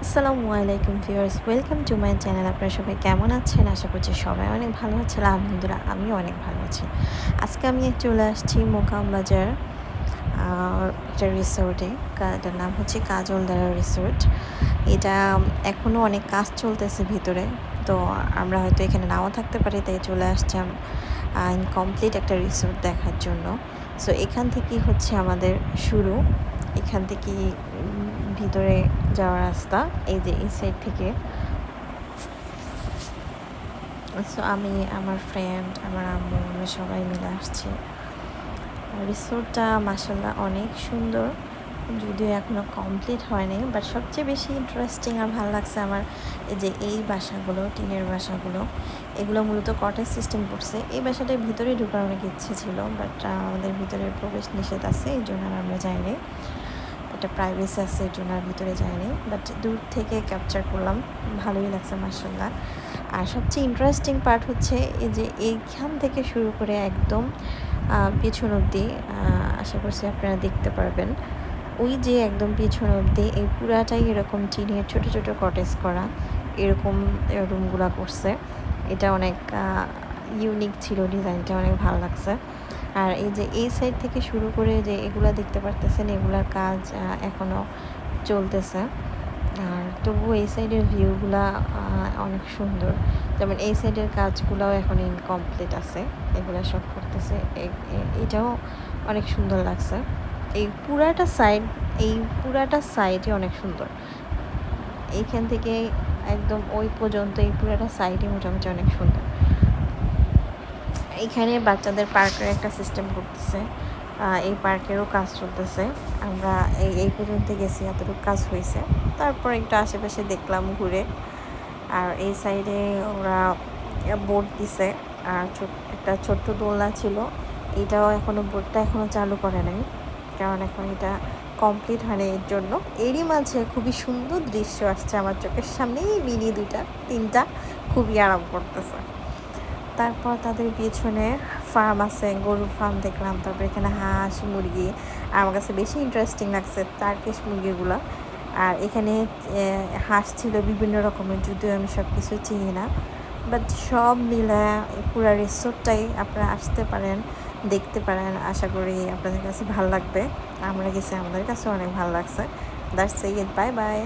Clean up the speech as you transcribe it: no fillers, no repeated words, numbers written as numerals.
আসসালামু আলাইকুম viewers, welcome to my channel. আপনারা সবাই কেমন আছেন? আশা করছি সবাই অনেক ভালো আছেন। আলহামদুলিল্লাহ আমিও অনেক ভালো আছি। আজকে আমি চলে আসছি মোকাম বাজার একটা রিসোর্টে। এটার নাম হচ্ছে কাজলদারা রিসোর্ট। এটা এখনও অনেক কাজ চলতেছে ভিতরে, তো আমরা হয়তো এখানে নাও থাকতে পারি, তাই চলে আসলাম ইনকমপ্লিট একটা রিসোর্ট দেখার জন্য। সো এখান থেকেই হচ্ছে আমাদের শুরু। এখান থেকেই ভিতরে যাওয়ার রাস্তা, এই যে এই সাইড থেকে। সো আমি, আমার ফ্রেন্ড, আমার আম্মু, আমরা সবাই মিলে আসছি। রিসোর্টটা মাশাআল্লাহ অনেক সুন্দর, যদিও এখনও কমপ্লিট হয়নি, বাট সবচেয়ে বেশি ইন্টারেস্টিং আর ভালো লাগছে আমার এই যে এই বাসাগুলো, টিনের বাসাগুলো। এগুলো মূলত কটেজ সিস্টেম করছে। এই বাসাটার ভিতরে ঢোকার অনেক ইচ্ছে ছিল, বাট আমাদের ভিতরে প্রবেশ নিষেধ আছে, এই জন্য আমরা যাইনি। একটা প্রাইভেসি আছে, এই জন্য আর ভিতরে যাইনি, বাট দূর থেকে ক্যাপচার করলাম। ভালোই লাগছে মাশাআল্লাহ। আর সবচেয়ে ইন্টারেস্টিং পার্ট হচ্ছে এই যে এইখান থেকে শুরু করে একদম পিছন অবধি, আশা করছি আপনারা দেখতে পারবেন। ওই যে একদম পিছন অবধি এই পুরাটাই এরকম টিনের ছোট ছোট কটেজ করা, এরকম রুমগুলা করছে। এটা অনেক ইউনিক ছিল, ডিজাইনটা অনেক ভালো লাগছে। আর এই যে এই সাইড থেকে শুরু করে যে এগুলা দেখতে পারতেছেন, এগুলার কাজ এখনও চলতেছে। আর তবুও এই সাইডের ভিউগুলা অনেক সুন্দর। যেমন এই সাইডের কাজগুলোও এখন ইনকমপ্লিট আছে, এগুলো সব করতেছে। এটাও অনেক সুন্দর লাগছে। এই পুরাটা সাইডই অনেক সুন্দর। এইখান থেকে একদম ওই পর্যন্ত এই পুরাটা সাইডই মোটামুটি অনেক সুন্দর। এইখানে বাচ্চাদের পার্কের একটা সিস্টেম করতেছে, এই পার্কেরও কাজ চলতেছে। আমরা এই পর্যন্ত গেছি, এতটুকু কাজ হয়েছে। তারপর একটু আশেপাশে দেখলাম ঘুরে। আর এই সাইডে ওরা বোট দিছে, আর একটা ছোট্ট দোলনা ছিল। এটাও বোটটা এখনও চালু করে নাই, কারণ এখন এটা কমপ্লিট হয়নি। এর জন্য এরই মাঝে খুবই সুন্দর দৃশ্য আসছে আমার চোখের সামনে। মিনি তিনটা খুবই আরাম করতেছে। তারপর তাদের পিছনে ফার্ম আছে, গরুর ফার্ম দেখলাম। তারপর এখানে হাঁস, মুরগি, আর আমার কাছে বেশি ইন্টারেস্টিং লাগছে টার্কিশ মুরগিগুলো। আর এখানে হাঁস ছিল বিভিন্ন রকমের, যদিও আমি সব কিছু চিনি না, বাট সব মিলে পুরো রিসোর্টটাই আপনারা আসতে পারেন, দেখতে পারেন। আশা করি আপনাদের কাছে ভালো লাগবে। আমরা গেছি, আমাদের কাছে অনেক ভালো লাগছে। That's it, bye bye.